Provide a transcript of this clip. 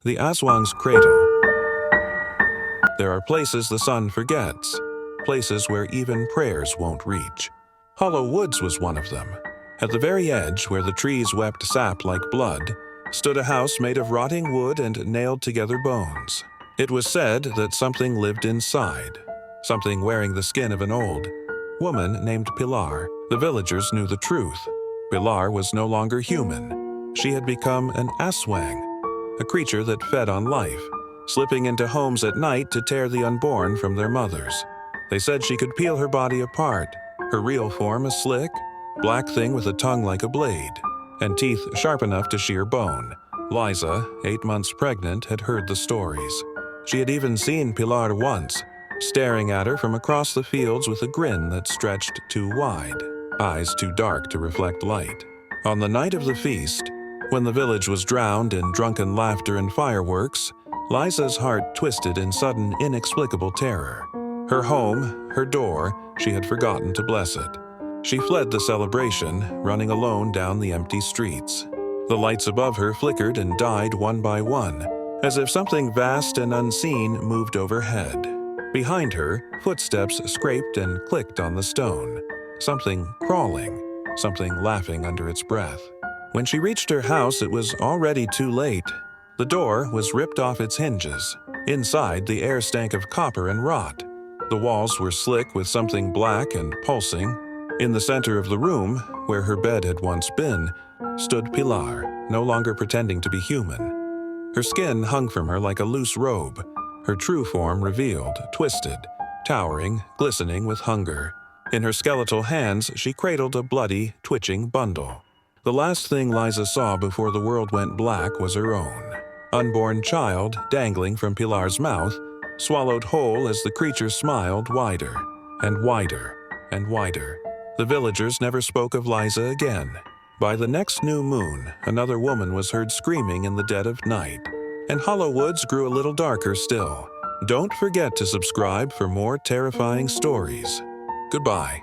The Aswang's Cradle. There are places the sun forgets, places where even prayers won't reach. Hollow Woods was one of them. At the very edge, where the trees wept sap like blood, stood a house made of rotting wood and nailed-together bones. It was said that something lived inside, something wearing the skin of an old woman named Pilar. The villagers knew the truth. Pilar was no longer human. She had become an Aswang, a creature that fed on life, slipping into homes at night to tear the unborn from their mothers. They said she could peel her body apart, her real form a slick, black thing with a tongue like a blade, and teeth sharp enough to shear bone. Liza, 8 months pregnant, had heard the stories. She had even seen Pilar once, staring at her from across the fields with a grin that stretched too wide, eyes too dark to reflect light. On the night of the feast, when the village was drowned in drunken laughter and fireworks, Liza's heart twisted in sudden, inexplicable terror. Her home, her door, she had forgotten to bless it. She fled the celebration, running alone down the empty streets. The lights above her flickered and died one by one, as if something vast and unseen moved overhead. Behind her, footsteps scraped and clicked on the stone. Something crawling, something laughing under its breath. When she reached her house, it was already too late. The door was ripped off its hinges. Inside, the air stank of copper and rot. The walls were slick with something black and pulsing. In the center of the room, where her bed had once been, stood Pilar, no longer pretending to be human. Her skin hung from her like a loose robe, her true form revealed, twisted, towering, glistening with hunger. In her skeletal hands, she cradled a bloody, twitching bundle. The last thing Liza saw before the world went black was her own unborn child dangling from Pilar's mouth, swallowed whole as the creature smiled wider and wider and wider. The villagers never spoke of Liza again. By the next new moon, another woman was heard screaming in the dead of night, and Hollow Woods grew a little darker still. Don't forget to subscribe for more terrifying stories. Goodbye.